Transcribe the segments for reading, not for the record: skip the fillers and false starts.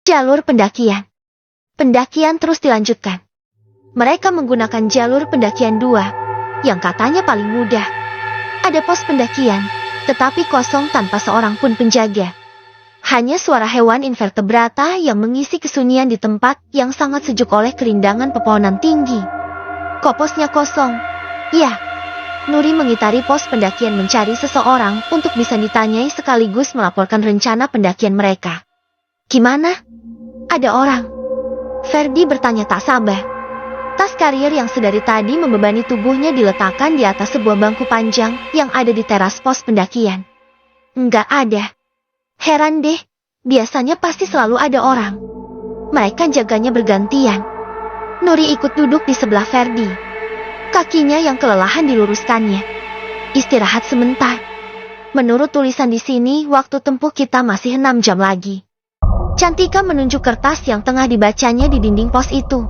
Jalur pendakian. Pendakian terus dilanjutkan. Mereka menggunakan jalur pendakian 2, yang katanya paling mudah. Ada pos pendakian, tetapi kosong tanpa seorang pun penjaga. Hanya suara hewan invertebrata yang mengisi kesunyian di tempat yang sangat sejuk oleh kerindangan pepohonan tinggi. Kok posnya kosong? Ya. Nuri mengitari pos pendakian mencari seseorang untuk bisa ditanyai sekaligus melaporkan rencana pendakian mereka. Gimana? Ada orang. Ferdi bertanya tak sabar. Tas karier yang sedari tadi membebani tubuhnya diletakkan di atas sebuah bangku panjang yang ada di teras pos pendakian. Enggak ada. Heran deh, biasanya pasti selalu ada orang. Mereka jaganya bergantian. Nuri ikut duduk di sebelah Ferdi. Kakinya yang kelelahan diluruskannya. Istirahat sebentar. Menurut tulisan di sini, waktu tempuh kita masih 6 jam lagi. Cantika menunjuk kertas yang tengah dibacanya di dinding pos itu.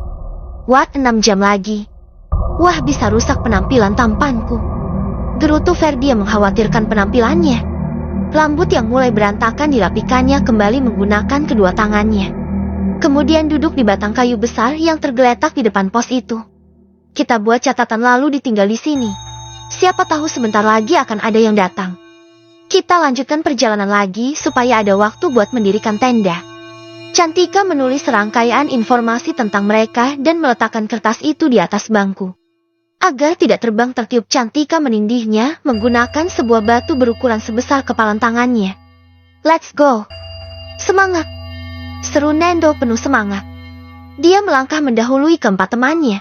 What, 6 jam lagi? Wah, bisa rusak penampilan tampanku. Gerutu Ferdi yang mengkhawatirkan penampilannya. Rambut yang mulai berantakan dirapikannya kembali menggunakan kedua tangannya. Kemudian duduk di batang kayu besar yang tergeletak di depan pos itu. Kita buat catatan lalu ditinggal di sini. Siapa tahu sebentar lagi akan ada yang datang. Kita lanjutkan perjalanan lagi supaya ada waktu buat mendirikan tenda. Cantika menulis serangkaian informasi tentang mereka dan meletakkan kertas itu di atas bangku. Agar tidak terbang tertiup, Cantika menindihnya menggunakan sebuah batu berukuran sebesar kepalan tangannya. Let's go. Semangat. Seru Nando penuh semangat. Dia melangkah mendahului keempat temannya.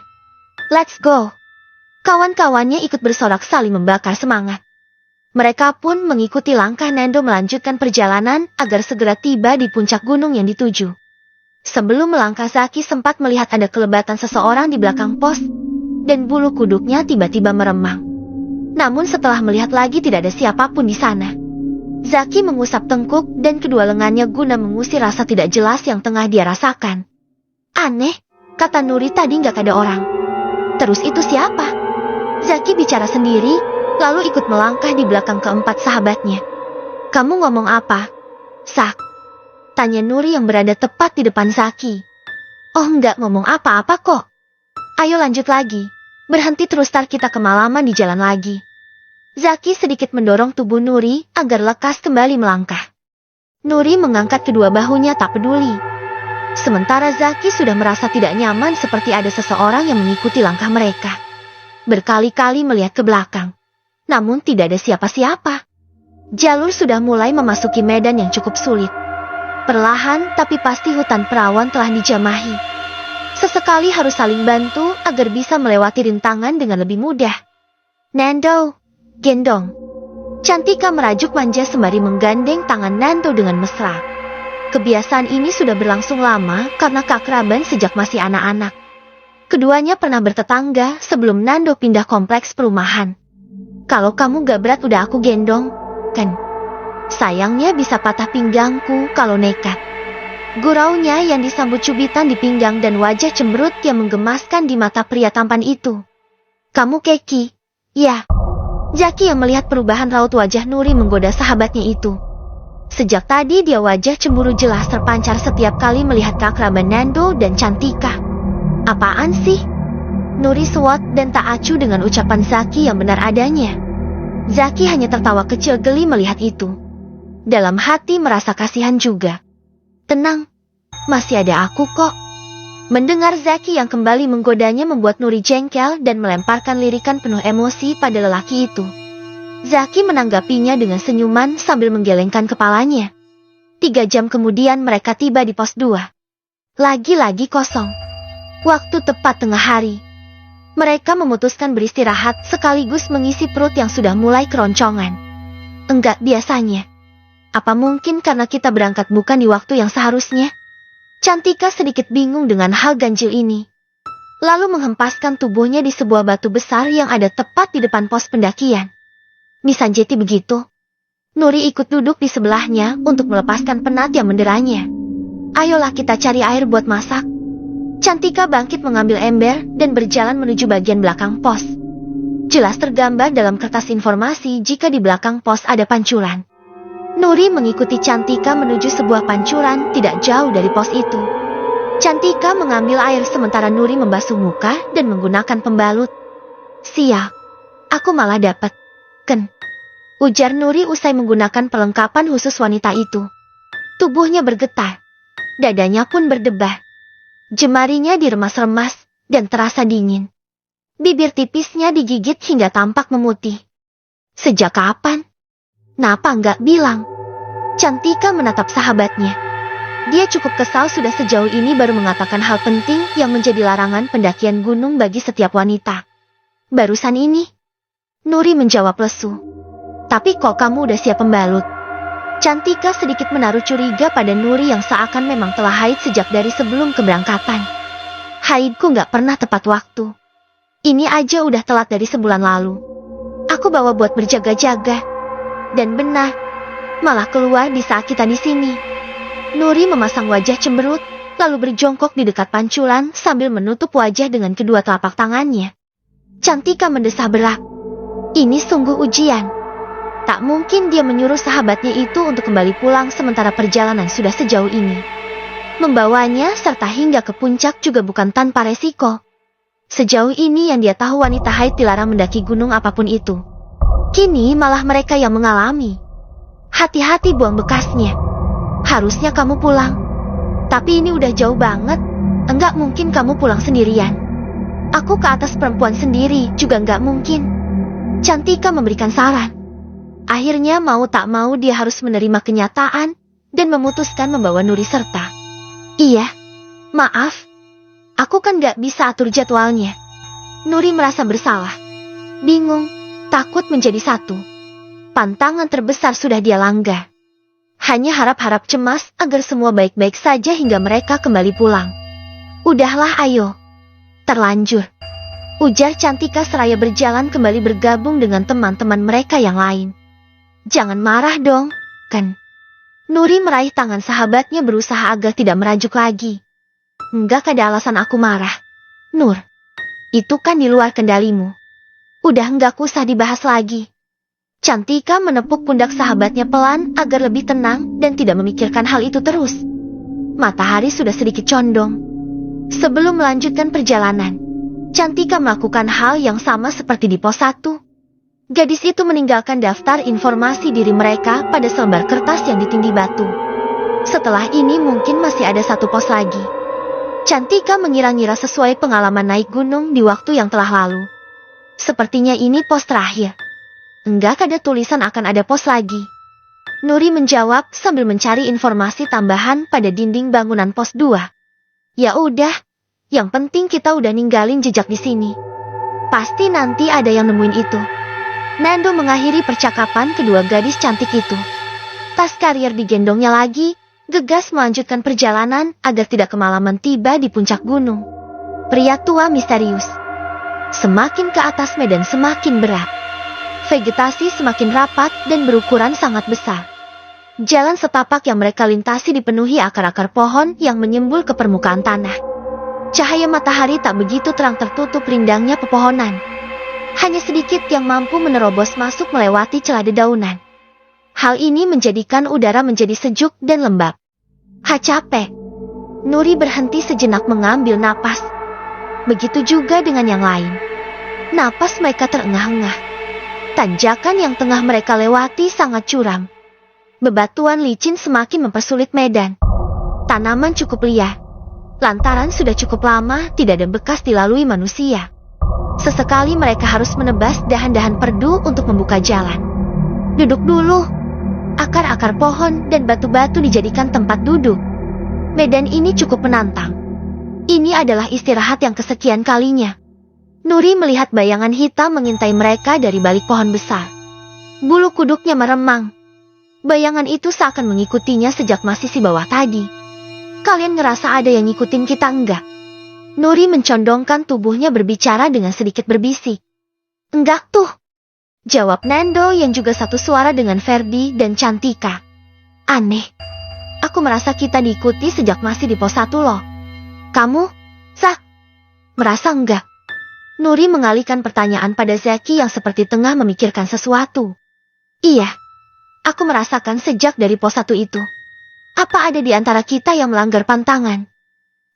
Let's go. Kawan-kawannya ikut bersorak saling membakar semangat. Mereka pun mengikuti langkah Nando melanjutkan perjalanan agar segera tiba di puncak gunung yang dituju. Sebelum melangkah, Zaki sempat melihat ada kelebatan seseorang di belakang pos, dan bulu kuduknya tiba-tiba meremang. Namun setelah melihat lagi tidak ada siapapun di sana. Zaki mengusap tengkuk dan kedua lengannya guna mengusir rasa tidak jelas yang tengah dia rasakan. Aneh, kata Nuri, tadi nggak ada orang. Terus itu siapa? Zaki bicara sendiri, lalu ikut melangkah di belakang keempat sahabatnya. Kamu ngomong apa? Sak? Tanya Nuri yang berada tepat di depan Zaki. Oh, nggak ngomong apa-apa kok. Ayo lanjut lagi. Berhenti terus, tar kita kemalaman di jalan lagi. Zaki sedikit mendorong tubuh Nuri agar lekas kembali melangkah. Nuri mengangkat kedua bahunya tak peduli. Sementara Zaki sudah merasa tidak nyaman seperti ada seseorang yang mengikuti langkah mereka. Berkali-kali melihat ke belakang. Namun tidak ada siapa-siapa. Jalur sudah mulai memasuki medan yang cukup sulit. Perlahan tapi pasti hutan perawan telah dijamahi. Sesekali harus saling bantu agar bisa melewati rintangan dengan lebih mudah. Nando, gendong. Cantika merajuk manja sembari menggandeng tangan Nando dengan mesra. Kebiasaan ini sudah berlangsung lama karena keakraban sejak masih anak-anak. Keduanya pernah bertetangga sebelum Nando pindah kompleks perumahan. Kalau kamu gak berat udah aku gendong, kan? Sayangnya bisa patah pinggangku kalau nekat. Guraunya yang disambut cubitan di pinggang dan wajah cemberut yang menggemaskan di mata pria tampan itu. Kamu keki? Ya. Zaki yang melihat perubahan raut wajah Nuri menggoda sahabatnya itu. Sejak tadi dia wajah cemburu jelas terpancar setiap kali melihat keakraban Nando dan Cantika. Apaan sih? Nuri suat dan tak acuh dengan ucapan Zaki yang benar adanya. Zaki hanya tertawa kecil geli melihat itu. Dalam hati merasa kasihan juga. Tenang, masih ada aku kok. Mendengar Zaki yang kembali menggodanya membuat Nuri jengkel dan melemparkan lirikan penuh emosi pada lelaki itu. Zaki menanggapinya dengan senyuman sambil menggelengkan kepalanya. 3 jam kemudian mereka tiba di pos 2. Lagi-lagi kosong. Waktu tepat tengah hari. Mereka memutuskan beristirahat sekaligus mengisi perut yang sudah mulai keroncongan. Enggak biasanya. Apa mungkin karena kita berangkat bukan di waktu yang seharusnya? Cantika sedikit bingung dengan hal ganjil ini. Lalu menghempaskan tubuhnya di sebuah batu besar yang ada tepat di depan pos pendakian. Misanjeti begitu. Nuri ikut duduk di sebelahnya untuk melepaskan penat yang menderanya. Ayolah kita cari air buat masak. Cantika bangkit mengambil ember dan berjalan menuju bagian belakang pos. Jelas tergambar dalam kertas informasi jika di belakang pos ada pancuran. Nuri mengikuti Cantika menuju sebuah pancuran tidak jauh dari pos itu. Cantika mengambil air sementara Nuri membasuh muka dan menggunakan pembalut. Sial, aku malah dapat. Ujar Nuri usai menggunakan perlengkapan khusus wanita itu. Tubuhnya bergetar. Dadanya pun berdebar. Jemarinya diremas-remas dan terasa dingin. Bibir tipisnya digigit hingga tampak memutih. Sejak kapan? Napa nggak bilang? Cantika menatap sahabatnya. Dia cukup kesal sudah sejauh ini baru mengatakan hal penting yang menjadi larangan pendakian gunung bagi setiap wanita. Barusan ini, Nuri menjawab lesu. Tapi kok kamu udah siap pembalut? Cantika sedikit menaruh curiga pada Nuri yang seakan memang telah haid sejak dari sebelum keberangkatan. Haidku nggak pernah tepat waktu. Ini aja udah telat dari sebulan lalu. Aku bawa buat berjaga-jaga. Dan benar, malah keluar di saat kita di sini. Nuri memasang wajah cemberut, lalu berjongkok di dekat pancuran sambil menutup wajah dengan kedua telapak tangannya. Cantika mendesah berat. Ini sungguh ujian. Tak mungkin dia menyuruh sahabatnya itu untuk kembali pulang sementara perjalanan sudah sejauh ini. Membawanya serta hingga ke puncak juga bukan tanpa resiko. Sejauh ini yang dia tahu wanita haid dilarang mendaki gunung apapun itu. Kini malah mereka yang mengalami. Hati-hati buang bekasnya. Harusnya kamu pulang. Tapi ini udah jauh banget. Enggak mungkin kamu pulang sendirian. Aku ke atas perempuan sendiri juga enggak mungkin. Cantika memberikan saran. Akhirnya mau tak mau dia harus menerima kenyataan dan memutuskan membawa Nuri serta. Iya, maaf. Aku kan gak bisa atur jadwalnya. Nuri merasa bersalah. Bingung. Takut menjadi satu. Pantangan terbesar sudah dia langgar. Hanya harap-harap cemas agar semua baik-baik saja hingga mereka kembali pulang. Udahlah ayo. Terlanjur. Ujar Cantika seraya berjalan kembali bergabung dengan teman-teman mereka yang lain. Jangan marah dong, kan? Nuri meraih tangan sahabatnya berusaha agar tidak merajuk lagi. Enggak ada alasan aku marah. Nur, itu kan di luar kendalimu. Udah enggak usah dibahas lagi. Cantika menepuk pundak sahabatnya pelan agar lebih tenang dan tidak memikirkan hal itu terus. Matahari sudah sedikit condong. Sebelum melanjutkan perjalanan, Cantika melakukan hal yang sama seperti di pos 1. Gadis itu meninggalkan daftar informasi diri mereka pada selembar kertas yang ditindih batu. Setelah ini mungkin masih ada satu pos lagi. Cantika mengira-ngira sesuai pengalaman naik gunung di waktu yang telah lalu. Sepertinya ini pos terakhir. Enggak ada tulisan akan ada pos lagi. Nuri menjawab sambil mencari informasi tambahan pada dinding bangunan pos 2. Ya udah, yang penting kita udah ninggalin jejak di sini. Pasti nanti ada yang nemuin itu. Nando mengakhiri percakapan kedua gadis cantik itu. Tas karier digendongnya lagi, gegas melanjutkan perjalanan agar tidak kemalaman tiba di puncak gunung. Pria tua misterius. Semakin ke atas medan semakin berat. Vegetasi semakin rapat dan berukuran sangat besar. Jalan setapak yang mereka lintasi dipenuhi akar-akar pohon yang menyembul ke permukaan tanah. Cahaya matahari tak begitu terang tertutup rindangnya pepohonan. Hanya sedikit yang mampu menerobos masuk melewati celah dedaunan. Hal ini menjadikan udara menjadi sejuk dan lembab. Capek. Nuri berhenti sejenak mengambil napas. Begitu juga dengan yang lain. Napas mereka terengah-engah. Tanjakan yang tengah mereka lewati sangat curam. Bebatuan licin semakin mempersulit medan. Tanaman cukup liar. Lantaran sudah cukup lama tidak ada bekas dilalui manusia. Sesekali mereka harus menebas dahan-dahan perdu untuk membuka jalan. Duduk dulu. Akar-akar pohon dan batu-batu dijadikan tempat duduk. Medan ini cukup menantang. Ini adalah istirahat yang kesekian kalinya. Nuri melihat bayangan hitam mengintai mereka dari balik pohon besar. Bulu kuduknya meremang. Bayangan itu seakan mengikutinya sejak masih di bawah tadi. Kalian ngerasa ada yang ngikutin kita enggak? Nuri mencondongkan tubuhnya berbicara dengan sedikit berbisik. Enggak tuh. Jawab Nando yang juga satu suara dengan Ferdi dan Cantika. Aneh. Aku merasa kita diikuti sejak masih di pos 1 loh. Kamu, merasa enggak? Nuri mengalihkan pertanyaan pada Zaki yang seperti tengah memikirkan sesuatu. Iya, aku merasakan sejak dari pos 1 itu. Apa ada di antara kita yang melanggar pantangan?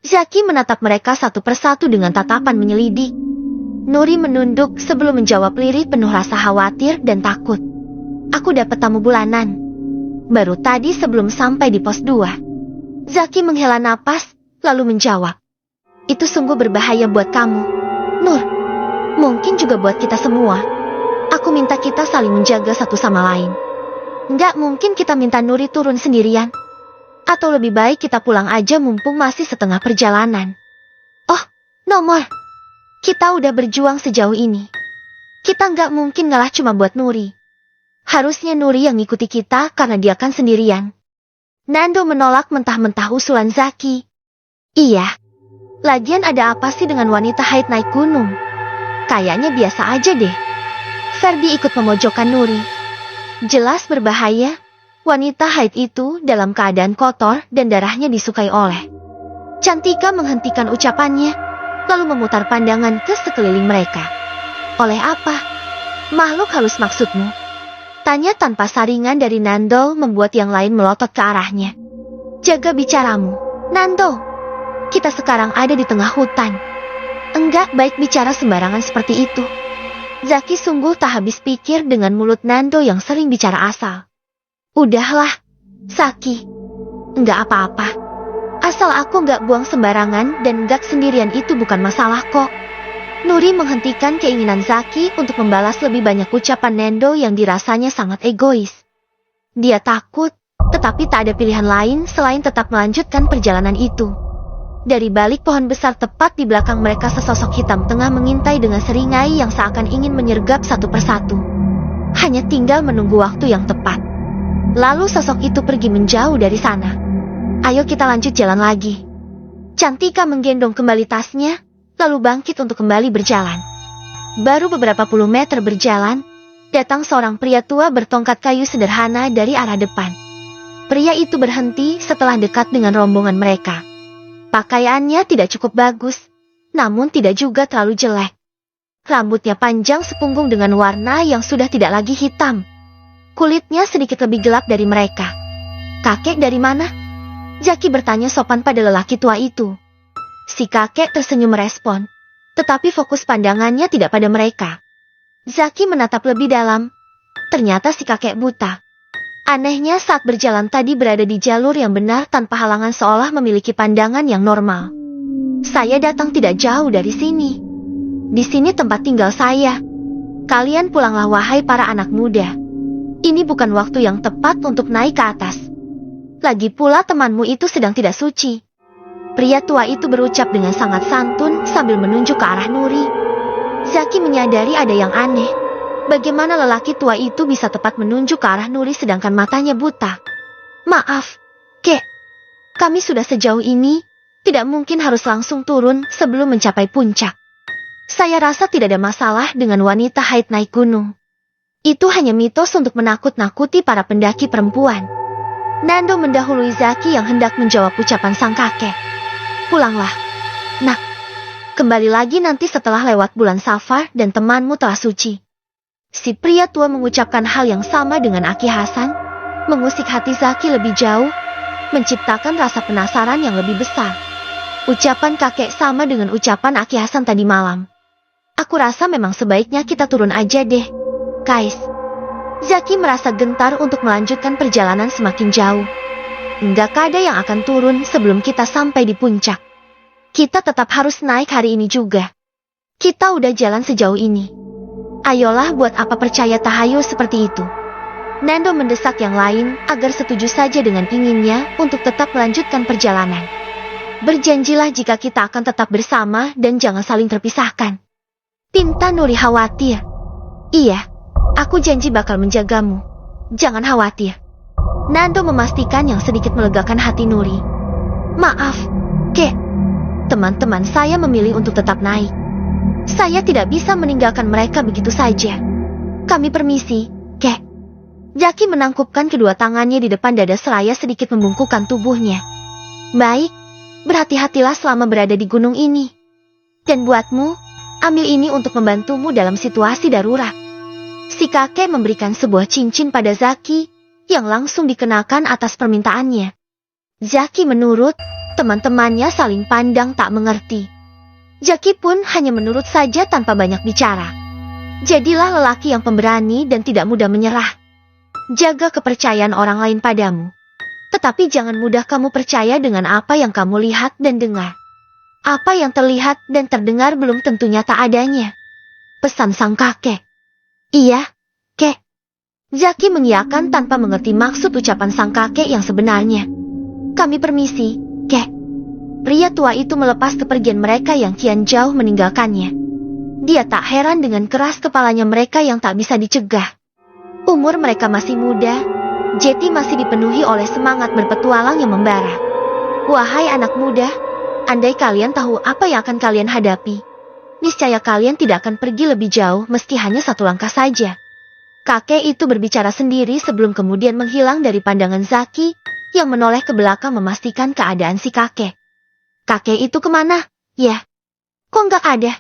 Zaki menatap mereka satu persatu dengan tatapan menyelidik. Nuri menunduk sebelum menjawab lirih penuh rasa khawatir dan takut. Aku dapat tamu bulanan. Baru tadi sebelum sampai di pos 2. Zaki menghela napas, lalu menjawab. Itu sungguh berbahaya buat kamu, Nur. Mungkin juga buat kita semua. Aku minta kita saling menjaga satu sama lain. Nggak mungkin kita minta Nuri turun sendirian. Atau lebih baik kita pulang aja mumpung masih setengah perjalanan. Oh, Nomor. Kita udah berjuang sejauh ini. Kita nggak mungkin ngalah cuma buat Nuri. Harusnya Nuri yang ngikuti kita karena dia kan sendirian. Nando menolak mentah-mentah usulan Zaki. Iya. Lagian ada apa sih dengan wanita haid naik gunung? Kayaknya biasa aja deh. Ferdi ikut memojokkan Nuri. Jelas berbahaya. Wanita haid itu dalam keadaan kotor dan darahnya disukai oleh. Cantika menghentikan ucapannya, lalu memutar pandangan ke sekeliling mereka. Oleh apa? Makhluk halus maksudmu? Tanya tanpa saringan dari Nando membuat yang lain melotot ke arahnya. Jaga bicaramu, Nando. Kita sekarang ada di tengah hutan. Enggak baik bicara sembarangan seperti itu. Zaki sungguh tak habis pikir dengan mulut Nando yang sering bicara asal. Udahlah, Saki. Enggak apa-apa. Asal aku nggak buang sembarangan dan nggak sendirian itu bukan masalah kok. Nuri menghentikan keinginan Zaki untuk membalas lebih banyak ucapan Nando yang dirasanya sangat egois. Dia takut, tetapi tak ada pilihan lain selain tetap melanjutkan perjalanan itu. Dari balik pohon besar tepat di belakang mereka sesosok hitam tengah mengintai dengan seringai yang seakan ingin menyergap satu persatu. Hanya tinggal menunggu waktu yang tepat. Lalu sosok itu pergi menjauh dari sana. Ayo kita lanjut jalan lagi. Cantika menggendong kembali tasnya, lalu bangkit untuk kembali berjalan. Baru beberapa puluh meter berjalan, datang seorang pria tua bertongkat kayu sederhana dari arah depan. Pria itu berhenti setelah dekat dengan rombongan mereka. Pakaiannya tidak cukup bagus, namun tidak juga terlalu jelek. Rambutnya panjang sepunggung dengan warna yang sudah tidak lagi hitam. Kulitnya sedikit lebih gelap dari mereka. Kakek dari mana? Zaki bertanya sopan pada lelaki tua itu. Si kakek tersenyum merespon, tetapi fokus pandangannya tidak pada mereka. Zaki menatap lebih dalam. Ternyata si kakek buta. Anehnya saat berjalan tadi berada di jalur yang benar tanpa halangan seolah memiliki pandangan yang normal. Saya datang tidak jauh dari sini. Di sini tempat tinggal saya. Kalian pulanglah wahai para anak muda. Ini bukan waktu yang tepat untuk naik ke atas. Lagi pula temanmu itu sedang tidak suci. Pria tua itu berucap dengan sangat santun sambil menunjuk ke arah Nuri. Zaki menyadari ada yang aneh. Bagaimana lelaki tua itu bisa tepat menunjuk ke arah Nuri sedangkan matanya buta? Maaf, Kek. Kami sudah sejauh ini, tidak mungkin harus langsung turun sebelum mencapai puncak. Saya rasa tidak ada masalah dengan wanita haid naik gunung. Itu hanya mitos untuk menakut-nakuti para pendaki perempuan. Nando mendahului Zaki yang hendak menjawab ucapan sang kakek. Pulanglah, nak. Kembali lagi nanti setelah lewat bulan Safar dan temanmu telah suci. Si pria tua mengucapkan hal yang sama dengan Aki Hasan, mengusik hati Zaki lebih jauh, menciptakan rasa penasaran yang lebih besar. Ucapan kakek sama dengan ucapan Aki Hasan tadi malam. Aku rasa memang sebaiknya kita turun aja deh, guys. Zaki merasa gentar untuk melanjutkan perjalanan semakin jauh. Enggak ada yang akan turun sebelum kita sampai di puncak. Kita tetap harus naik hari ini juga. Kita udah jalan sejauh ini. Ayolah buat apa percaya tahayul seperti itu. Nando mendesak yang lain agar setuju saja dengan inginnya untuk tetap melanjutkan perjalanan. Berjanjilah jika kita akan tetap bersama dan jangan saling terpisahkan. Pinta Nuri khawatir. Iya. Aku janji bakal menjagamu. Jangan khawatir. Nando memastikan yang sedikit melegakan hati Nuri. Maaf, Kek. Teman-teman saya memilih untuk tetap naik. Saya tidak bisa meninggalkan mereka begitu saja. Kami permisi, Kek. Zaki menangkupkan kedua tangannya di depan dada seraya sedikit membungkukkan tubuhnya. Baik, berhati-hatilah selama berada di gunung ini. Dan buatmu, ambil ini untuk membantumu dalam situasi darurat. Si kakek memberikan sebuah cincin pada Zaki, yang langsung dikenakan atas permintaannya. Zaki menurut, teman-temannya saling pandang tak mengerti. Zaki pun hanya menurut saja tanpa banyak bicara. Jadilah lelaki yang pemberani dan tidak mudah menyerah. Jaga kepercayaan orang lain padamu. Tetapi jangan mudah kamu percaya dengan apa yang kamu lihat dan dengar. Apa yang terlihat dan terdengar belum tentu nyata adanya. Pesan sang kakek. Iya, kek. Zaki mengiyakan tanpa mengerti maksud ucapan sang kakek yang sebenarnya. Kami permisi, kek. Pria tua itu melepas kepergian mereka yang kian jauh meninggalkannya. Dia tak heran dengan keras kepalanya mereka yang tak bisa dicegah. Umur mereka masih muda, Jetty masih dipenuhi oleh semangat berpetualang yang membara. Wahai anak muda, andai kalian tahu apa yang akan kalian hadapi, niscaya kalian tidak akan pergi lebih jauh meski hanya satu langkah saja. Kakek itu berbicara sendiri sebelum kemudian menghilang dari pandangan Zaki yang menoleh ke belakang memastikan keadaan si kakek. Kakek itu kemana? Ya, kok nggak ada?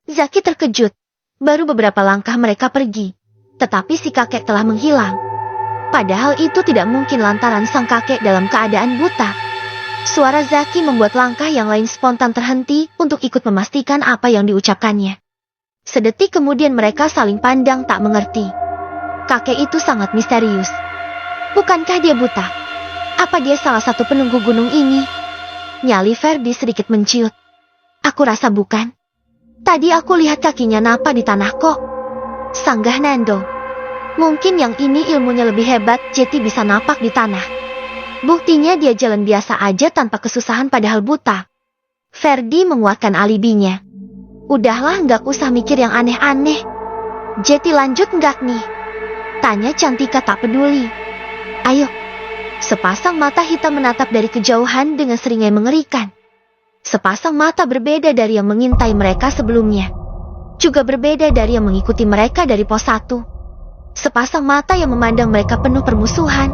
Zaki terkejut. Baru beberapa langkah mereka pergi, tetapi si kakek telah menghilang. Padahal itu tidak mungkin lantaran sang kakek dalam keadaan buta. Suara Zaki membuat langkah yang lain spontan terhenti untuk ikut memastikan apa yang diucapkannya. Sedetik kemudian mereka saling pandang tak mengerti. Kakek itu sangat misterius. Bukankah dia buta? Apa dia salah satu penunggu gunung ini? Nyali Ferdi sedikit menciut. Aku rasa bukan. Tadi aku lihat kakinya napa di tanah kok. Sanggah Nando. Mungkin yang ini ilmunya lebih hebat, Jetty bisa napak di tanah. Buktinya dia jalan biasa aja tanpa kesusahan padahal buta. Ferdi menguatkan alibinya. Udahlah, nggak usah mikir yang aneh-aneh. Jetty lanjut nggak nih? Tanya Cantika tak peduli. Ayo. Sepasang mata hitam menatap dari kejauhan dengan seringai mengerikan. Sepasang mata berbeda dari yang mengintai mereka sebelumnya. Juga berbeda dari yang mengikuti mereka dari pos 1. Sepasang mata yang memandang mereka penuh permusuhan.